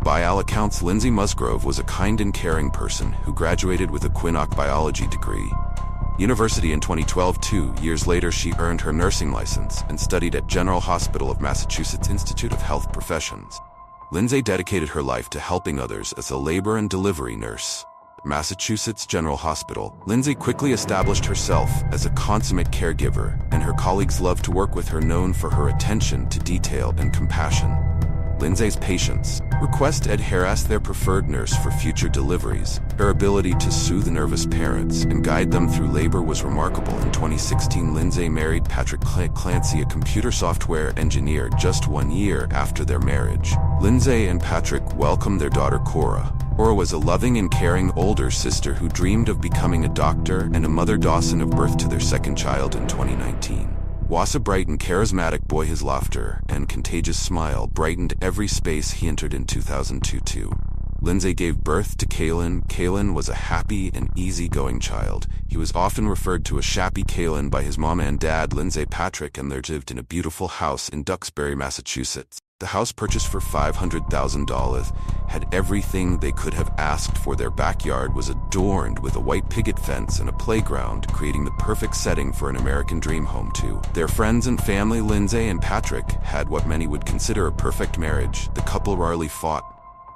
By all accounts, Lindsay Musgrove was a kind and caring person who graduated with a Quinnock biology degree. University in 2012. 2 years later, she earned her nursing license and studied at General Hospital of Massachusetts Institute of Health Professions. Lindsay dedicated her life to helping others as a labor and delivery nurse. At Massachusetts General Hospital, Lindsay quickly established herself as a consummate caregiver, and her colleagues loved to work with her, known for her attention to detail and compassion. Lindsay's patients request Ed harass their preferred nurse for future deliveries. Her ability to soothe nervous parents and guide them through labor was remarkable. In 2016, Lindsay married Patrick Clancy, a computer software engineer, just 1 year after their marriage. Lindsay and Patrick welcomed their daughter Cora. Cora was a loving and caring older sister who dreamed of becoming a doctor and a mother. Dawson gave birth to their second child in 2019. Was a bright and charismatic boy. His laughter and contagious smile brightened every space he entered. In 2002, Lindsay gave birth to Kalen. Kalen was a happy and easygoing child. He was often referred to as Shappy Kalen by his mom and dad, Lindsay Patrick, and they lived in a beautiful house in Duxbury, Massachusetts. The house, purchased for $500,000, had everything they could have asked for. Their backyard was adorned with a white picket fence and a playground, creating the perfect setting for an American dream home. To their friends and family, Lindsay and Patrick had what many would consider a perfect marriage. The couple rarely fought,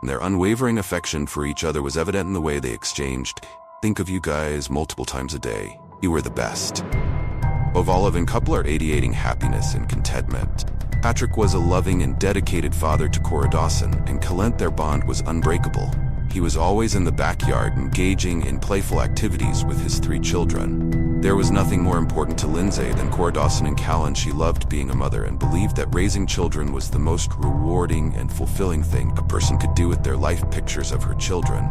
and their unwavering affection for each other was evident in the way they exchanged "think of you guys" multiple times a day. "You were the best." Of all of a couple are radiating happiness and contentment. Patrick was a loving and dedicated father to Cora Dawson, and Kalen. Their bond was unbreakable. He was always in the backyard, engaging in playful activities with his 3 children. There was nothing more important to Lindsay than Cora Dawson and Kalen. She loved being a mother and believed that raising children was the most rewarding and fulfilling thing a person could do with their life. Pictures of her children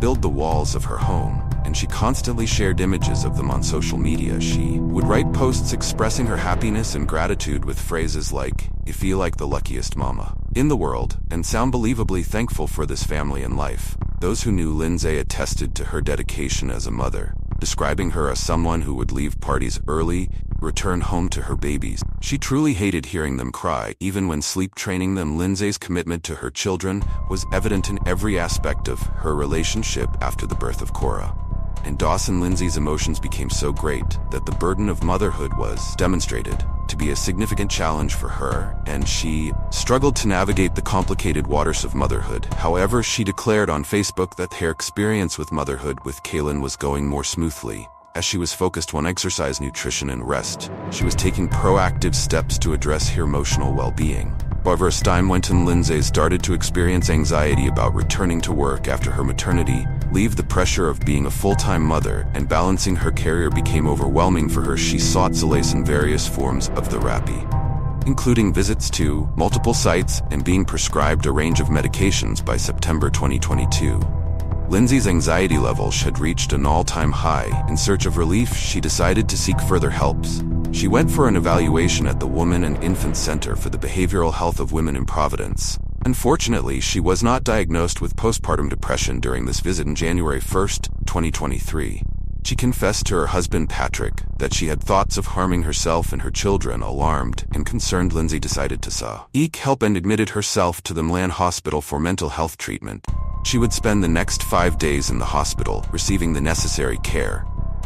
filled the walls of her home, and she constantly shared images of them on social media. She would write posts expressing her happiness and gratitude with phrases like, "You feel like the luckiest mama in the world," and sound believably thankful for this family and life. Those who knew Lindsay attested to her dedication as a mother, describing her as someone who would leave parties early, return home to her babies. She truly hated hearing them cry, even when sleep training them. Lindsay's commitment to her children was evident in every aspect of her relationship after the birth of Cora and Dawson. Lindsay's emotions became so great that the burden of motherhood was demonstrated to be a significant challenge for her, and she struggled to navigate the complicated waters of motherhood. However, she declared on Facebook that her experience with motherhood with Kalen was going more smoothly, as she was focused on exercise, nutrition, and rest. She was taking proactive steps to address her emotional well-being. However, as time went on, Lindsay started to experience anxiety about returning to work after her maternity leave. The pressure of being a full-time mother and balancing her career became overwhelming for her. She sought solace in various forms of therapy, including visits to multiple sites and being prescribed a range of medications. By September 2022, Lindsay's anxiety levels had reached an all-time high. In search of relief, she decided to seek further helps. She went for an evaluation at the Women and Infant Center for the Behavioral Health of Women in Providence. Unfortunately, she was not diagnosed with postpartum depression during this visit. On January 1st, 2023, she confessed to her husband Patrick that she had thoughts of harming herself and her children. Alarmed and concerned, Lindsay decided to seek help and admitted herself to the Milan Hospital for mental health treatment. She would spend the next 5 days in the hospital, receiving the necessary care.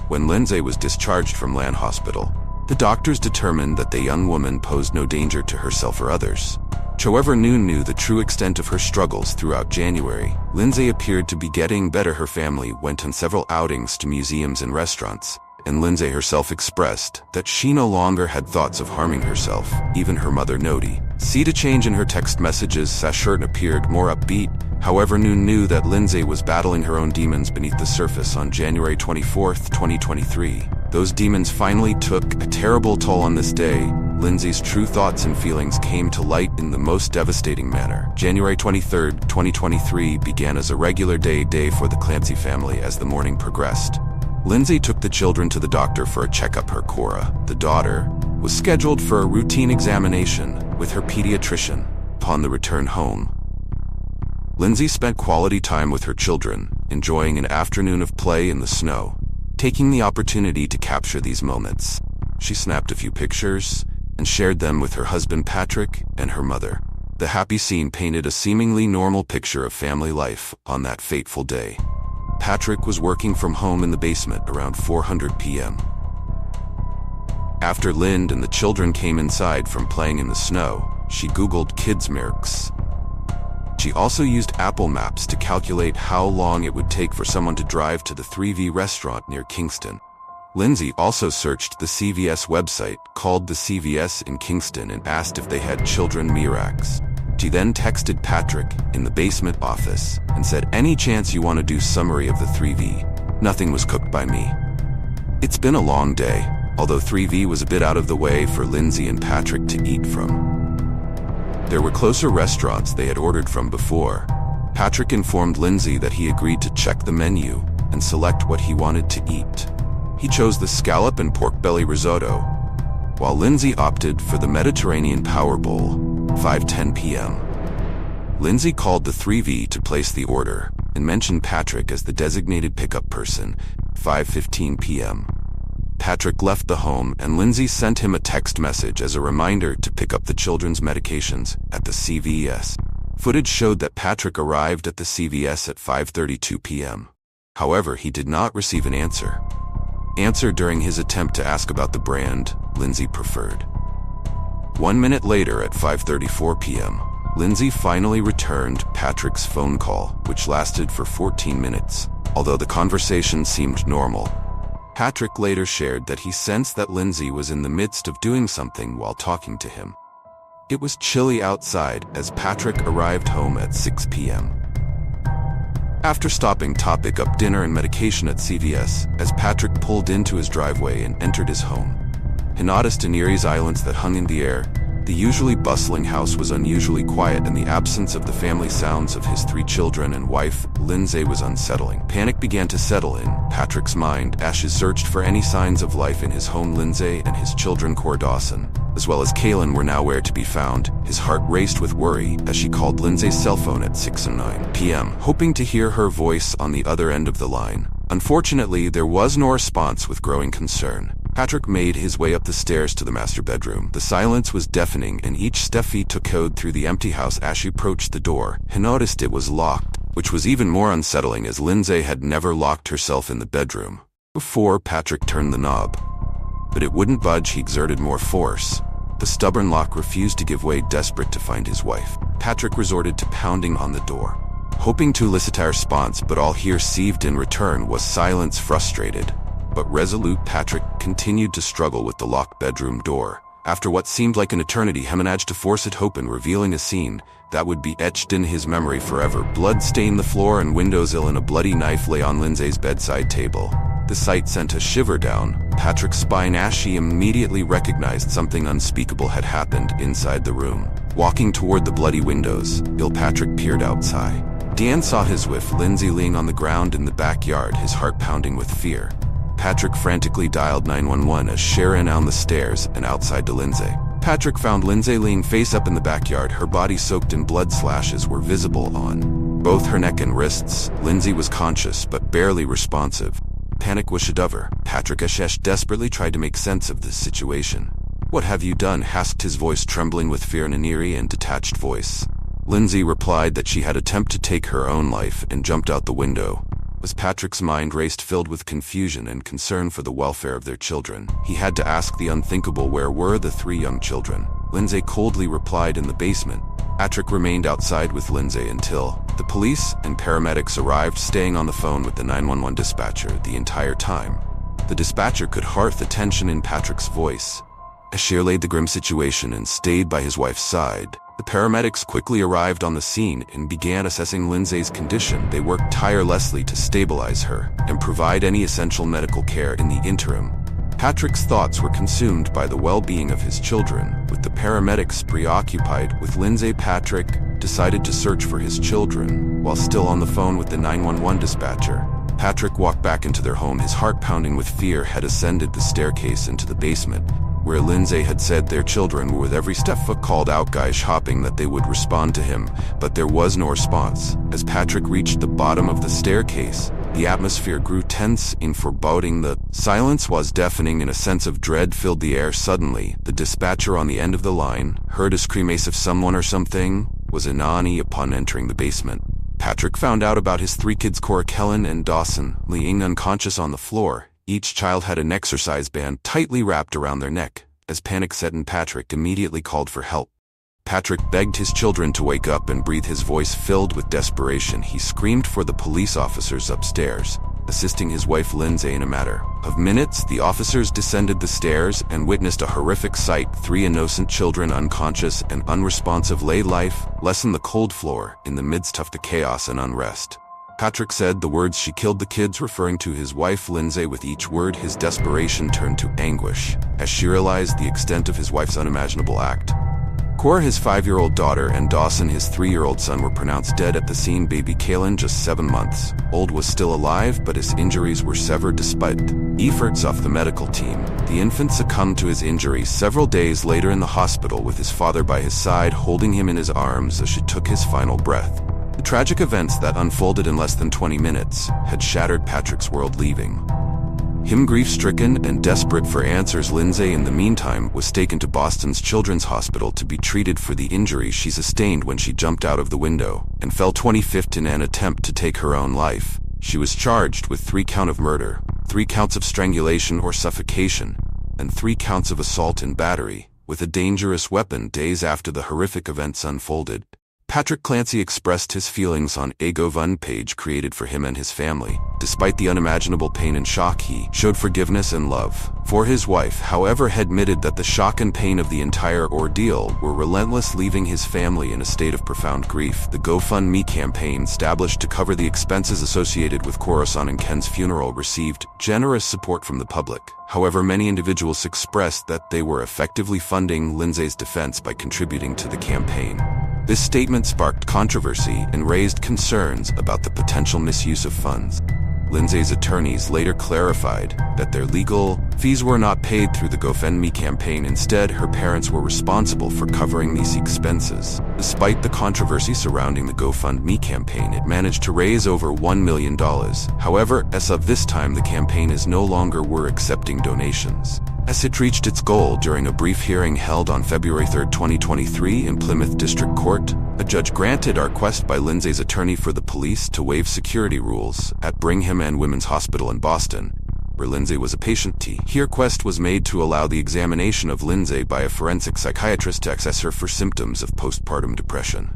When Lindsay was discharged from Milan Hospital, the doctors determined that the young woman posed no danger to herself or others. However, knew the true extent of her struggles. Throughout January, Lindsay appeared to be getting better. Her family went on several outings to museums and restaurants, and Lindsay herself expressed that she no longer had thoughts of harming herself. Even her mother noticed a change in her text messages. Sashert appeared more upbeat. However, knew that Lindsay was battling her own demons beneath the surface. On January 24th, 2023, those demons finally took a terrible toll. On this day, Lindsay's true thoughts and feelings came to light in the most devastating manner. January 23rd, 2023 began as a regular day for the Clancy family. As the morning progressed, Lindsay took the children to the doctor for a checkup. Her Cora, the daughter, was scheduled for a routine examination with her pediatrician. Upon the return home, Lindsay spent quality time with her children, enjoying an afternoon of play in the snow. Taking the opportunity to capture these moments, she snapped a few pictures and shared them with her husband Patrick and her mother. The happy scene painted a seemingly normal picture of family life on that fateful day. Patrick was working from home in the basement around 4:00 p.m. After Lind and the children came inside from playing in the snow, she Googled kids' mirks. She also used Apple Maps to calculate how long it would take for someone to drive to the 3V restaurant near Kingston. Lindsay also searched the CVS website, called the CVS in Kingston, and asked if they had children miraks. She then texted Patrick in the basement office and said, "Any chance you want to do summary of the 3V? Nothing was cooked by me." It's been a long day, although 3V was a bit out of the way for Lindsay and Patrick to eat from. There were closer restaurants they had ordered from before. Patrick informed Lindsay that he agreed to check the menu and select what he wanted to eat. He chose the scallop and pork belly risotto, while Lindsay opted for the Mediterranean Power Bowl, 5:10 p.m. Lindsay called the 3V to place the order and mentioned Patrick as the designated pickup person, 5:15 p.m. Patrick left the home and Lindsay sent him a text message as a reminder to pick up the children's medications at the CVS. Footage showed that Patrick arrived at the CVS at 5:32 p.m. However, he did not receive an answer during his attempt to ask about the brand Lindsay preferred. 1 minute later at 5:34 p.m., Lindsay finally returned Patrick's phone call, which lasted for 14 minutes, although the conversation seemed normal. Patrick later shared that he sensed that Lindsay was in the midst of doing something while talking to him. It was chilly outside as Patrick arrived home at 6 p.m. After stopping to pick up dinner and medication at CVS, as Patrick pulled into his driveway and entered his home, he noticed an eerie silence that hung in the air. The usually bustling house was unusually quiet, and the absence of the family sounds of his 3 children and wife, Lindsay, was unsettling. Panic began to settle in Patrick's mind as he searched for any signs of life in his home. Lindsay and his children, Cor Dawson, as well as Kaylin, were nowhere to be found. His heart raced with worry as she called Lindsay's cell phone at 6:09 p.m., hoping to hear her voice on the other end of the line. Unfortunately, there was no response. With growing concern, Patrick made his way up the stairs to the master bedroom. The silence was deafening, and each step he took echoed through the empty house. As she approached the door, he noticed it was locked, which was even more unsettling as Lindsay had never locked herself in the bedroom before. Patrick turned the knob, but it wouldn't budge. He exerted more force. The stubborn lock refused to give way. Desperate to find his wife, Patrick resorted to pounding on the door, hoping to elicit a response, but all he received in return was silence. Frustrated but resolute, Patrick continued to struggle with the locked bedroom door. After what seemed like an eternity, he managed to force it open, revealing a scene that would be etched in his memory forever. Blood stained the floor and windows, and a bloody knife lay on Lindsay's bedside table. The sight sent a shiver down Patrick's spine as she immediately recognized something unspeakable had happened inside the room. Walking toward the bloody windows, Patrick peered outside. Deanne saw his wife, Lindsay, laying on the ground in the backyard, his heart pounding with fear. Patrick frantically dialed 911 as Sharon on the stairs and outside to Lindsay. Patrick found Lindsay laying face up in the backyard. Her body soaked in blood. Slashes were visible on both her neck and wrists. Lindsay was conscious but barely responsive. Panic washed over Patrick as she desperately tried to make sense of this situation. "What have you done?" asked his voice, trembling with fear in an eerie and detached voice. Lindsay replied that she had attempted to take her own life and jumped out the window. As Patrick's mind raced, filled with confusion and concern for the welfare of their children, he had to ask the unthinkable: where were the 3 young children? Lindsay coldly replied, "In the basement." Patrick remained outside with Lindsay until the police and paramedics arrived, staying on the phone with the 911 dispatcher the entire time. The dispatcher could hear the tension in Patrick's voice as she relayed the grim situation and stayed by his wife's side. The paramedics quickly arrived on the scene and began assessing Lindsay's condition. They worked tirelessly to stabilize her and provide any essential medical care in the interim. Patrick's thoughts were consumed by the well-being of his children. With the paramedics preoccupied with Lindsay, Patrick decided to search for his children. While still on the phone with the 911 dispatcher, Patrick walked back into their home. His heart pounding with fear, had ascended the staircase into the basement, where Lindsay had said their children were. With every step foot called out guys, hoping that they would respond to him, but there was no response. As Patrick reached the bottom of the staircase, The atmosphere grew tense and foreboding. The silence was deafening and a sense of dread filled the air. Suddenly, the dispatcher on the end of the line heard a scream as if someone or something was Anani. Upon entering the basement, Patrick found out about his 3 kids, Cora, Kellen, and Dawson, laying unconscious on the floor. Each child had an exercise band tightly wrapped around their neck. As panic set in, Patrick immediately called for help. Patrick begged his children to wake up and breathe. His voice filled with desperation. He screamed for the police officers upstairs, assisting his wife Lindsay. In a matter of minutes, the officers descended the stairs and witnessed a horrific sight. 3 innocent children, unconscious and unresponsive, lay lifeless on the cold floor in the midst of the chaos and unrest. Patrick said the words, "She killed the kids," referring to his wife Lindsay. With each word, his desperation turned to anguish as she realized the extent of his wife's unimaginable act. Cora, his 5-year-old daughter, and Dawson, his 3-year-old son, were pronounced dead at the scene. Baby Kalen, just 7 months old, was still alive, but his injuries were severed. Despite efforts of the medical team, the infant succumbed to his injuries several days later in the hospital, with his father by his side, holding him in his arms as she took his final breath. The tragic events that unfolded in less than 20 minutes had shattered Patrick's world, leaving him grief-stricken and desperate for answers. Lindsay, in the meantime, was taken to Boston's Children's Hospital to be treated for the injuries she sustained when she jumped out of the window and fell 25th in an attempt to take her own life. She was charged with 3 counts of murder, 3 counts of strangulation or suffocation, and 3 counts of assault and battery with a dangerous weapon. Days after the horrific events unfolded, Patrick Clancy expressed his feelings on a GoFundMe page created for him and his family. Despite the unimaginable pain and shock, he showed forgiveness and love for his wife. However, he admitted that the shock and pain of the entire ordeal were relentless, leaving his family in a state of profound grief. The GoFundMe campaign, established to cover the expenses associated with Corason and Ken's funeral, received generous support from the public. However, many individuals expressed that they were effectively funding Lindsay's defense by contributing to the campaign. This statement sparked controversy and raised concerns about the potential misuse of funds. Lindsay's attorneys later clarified that their legal fees were not paid through the GoFundMe campaign. Instead, her parents were responsible for covering these expenses. Despite the controversy surrounding the GoFundMe campaign, it managed to raise over $1 million. However, as of this time, the campaign is no longer accepting donations, as it reached its goal. During a brief hearing held on February 3, 2023 in Plymouth District Court, a judge granted a request by Lindsay's attorney for the police to waive security rules at Brigham and Women's Hospital in Boston, where Lindsay was a patient. Her request was made to allow the examination of Lindsay by a forensic psychiatrist to assess her for symptoms of postpartum depression.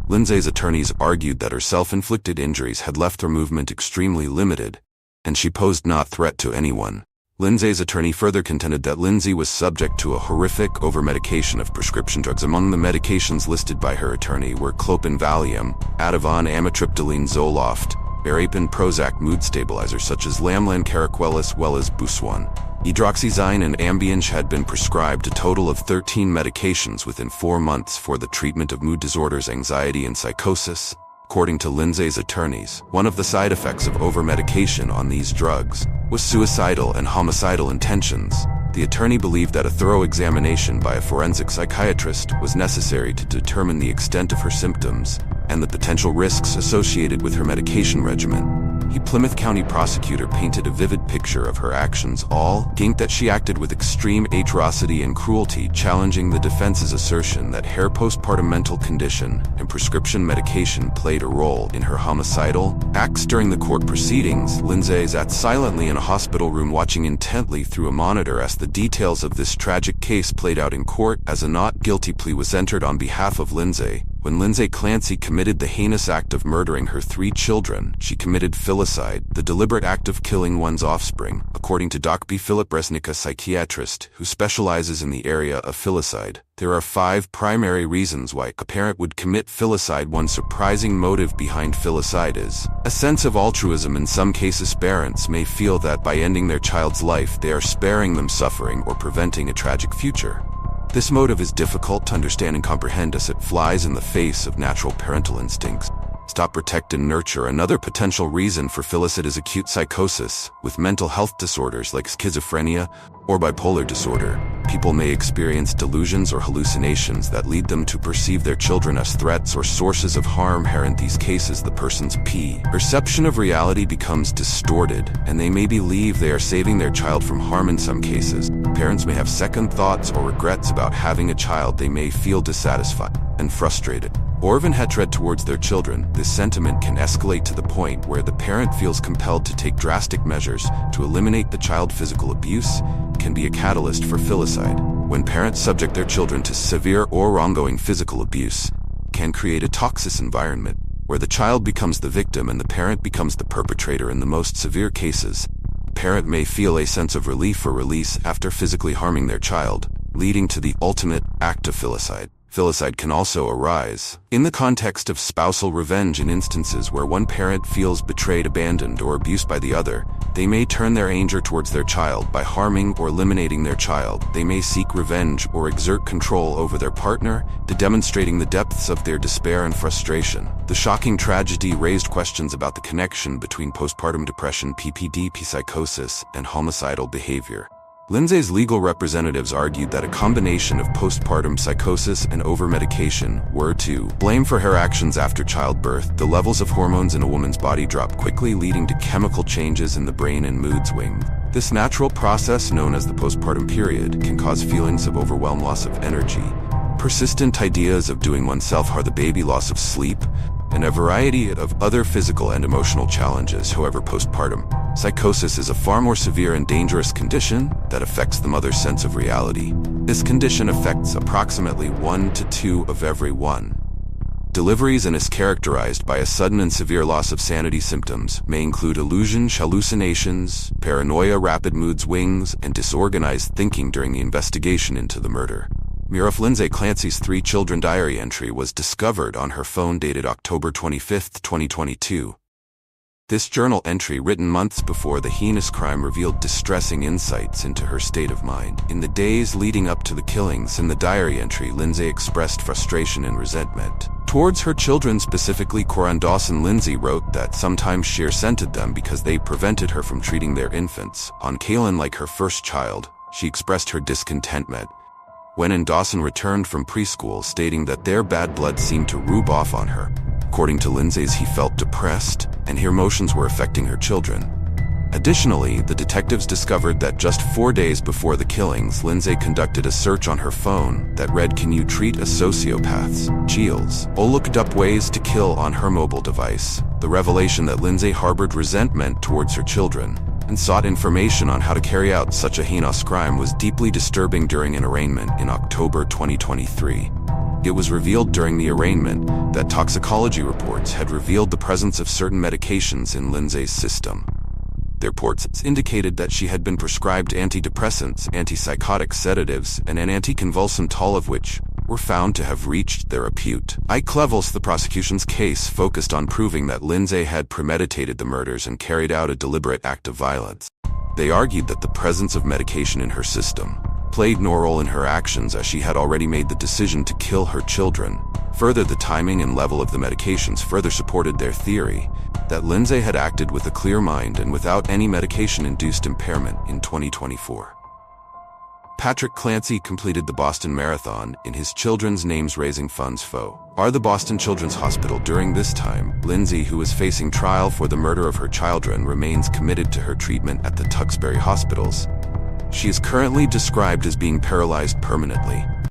Lindsay's attorneys argued that her self-inflicted injuries had left her movement extremely limited, and she posed no threat to anyone. Lindsay's attorney further contended that Lindsay was subject to a horrific overmedication of prescription drugs. Among the medications listed by her attorney were clopin, Valium, Ativan, amitriptyline, Zoloft, Berapin, Prozac, mood stabilizers such as Lamlan, Caraquel, as well as Busuan. Hydroxyzine and Ambien had been prescribed a total of 13 medications within 4 months for the treatment of mood disorders, anxiety, and psychosis. According to Lindsay's attorneys, one of the side effects of overmedication on these drugs was suicidal and homicidal intentions. The attorney believed that a thorough examination by a forensic psychiatrist was necessary to determine the extent of her symptoms and the potential risks associated with her medication regimen. The Plymouth County prosecutor painted a vivid picture of her actions, all gained that she acted with extreme atrocity and cruelty, challenging the defense's assertion that her postpartum mental condition and prescription medication played a role in her homicidal acts. During the court proceedings, Lindsay sat silently in a hospital room, watching intently through a monitor as the details of this tragic case played out in court. As a not guilty plea was entered on behalf of Lindsay, when Lindsay Clancy committed the heinous act of murdering her 3 children, she committed filicide, the deliberate act of killing one's offspring, according to Dr. B. Philip Resnick, a psychiatrist who specializes in the area of filicide. There are 5 primary reasons why a parent would commit filicide. One surprising motive behind filicide is a sense of altruism. In some cases, parents may feel that by ending their child's life, they are sparing them suffering or preventing a tragic future. This motive is difficult to understand and comprehend, as it flies in the face of natural parental instincts. Stop, protect, and nurture. Another potential reason for filicide is acute psychosis with mental health disorders like schizophrenia or bipolar disorder. People may experience delusions or hallucinations that lead them to perceive their children as threats or sources of harm. In these cases, the person's perception of reality becomes distorted, and they may believe they are saving their child from harm. In some cases, parents may have second thoughts or regrets about having a child. They may feel dissatisfied and frustrated, or even hatred towards their children. This sentiment can escalate to the point where the parent feels compelled to take drastic measures to eliminate the child. Physical abuse can be a catalyst for filicide. When parents subject their children to severe or ongoing physical abuse, can create a toxic environment where the child becomes the victim and the parent becomes the perpetrator. In the most severe cases, the parent may feel a sense of relief or release after physically harming their child, leading to the ultimate act of filicide. Filicide can also arise in the context of spousal revenge. In instances where one parent feels betrayed, abandoned, or abused by the other, they may turn their anger towards their child by harming or eliminating their child. They may seek revenge or exert control over their partner, demonstrating the depths of their despair and frustration. The shocking tragedy raised questions about the connection between postpartum depression, PPD, psychosis, and homicidal behavior. Lindsay's legal representatives argued that a combination of postpartum psychosis and over-medication were to blame for her actions after childbirth. The levels of hormones in a woman's body drop quickly, leading to chemical changes in the brain and mood swings. This natural process, known as the postpartum period, can cause feelings of overwhelm, loss of energy, persistent ideas of doing oneself harm, the baby, loss of sleep, and a variety of other physical and emotional challenges. However, postpartum psychosis is a far more severe and dangerous condition that affects the mother's sense of reality. This condition affects approximately 1 to 2 of every 1 deliveries and is characterized by a sudden and severe loss of sanity. Symptoms may include illusions, hallucinations, paranoia, rapid mood swings, and disorganized thinking. During the investigation into the murder, Murph Lindsay Clancy's 3 children diary entry was discovered on her phone dated October 25, 2022. This journal entry, written months before the heinous crime, revealed distressing insights into her state of mind. In the days leading up to the killings, in the diary entry, Lindsay expressed frustration and resentment towards her children, specifically Coran Dawson. Lindsay wrote that sometimes she resented them because they prevented her from treating their infants. On Kaylin, like her first child, she expressed her discontentment when Dawson returned from preschool, stating that their bad blood seemed to rub off on her. According to Lindsay's, he felt depressed, and her emotions were affecting her children. Additionally, the detectives discovered that just 4 days before the killings, Lindsay conducted a search on her phone that read, "Can you treat a sociopath's chills?" or looked up ways to kill on her mobile device. The revelation that Lindsay harbored resentment towards her children and sought information on how to carry out such a heinous crime was deeply disturbing. During an arraignment in October 2023, it was revealed during the arraignment that toxicology reports had revealed the presence of certain medications in Lindsay's system. The reports indicated that she had been prescribed antidepressants, antipsychotic sedatives, and an anticonvulsant, all of which were found to have reached therapeutic levels. The prosecution's case focused on proving that Lindsay had premeditated the murders and carried out a deliberate act of violence. They argued that the presence of medication in her system played no role in her actions, as she had already made the decision to kill her children. Further, the timing and level of the medications further supported their theory that Lindsay had acted with a clear mind and without any medication-induced impairment. In 2024, Patrick Clancy completed the Boston Marathon in his children's names, raising funds for the Boston Children's Hospital. During this time, Lindsay, who is facing trial for the murder of her children, remains committed to her treatment at the Tewksbury hospitals. She is currently described as being paralyzed permanently.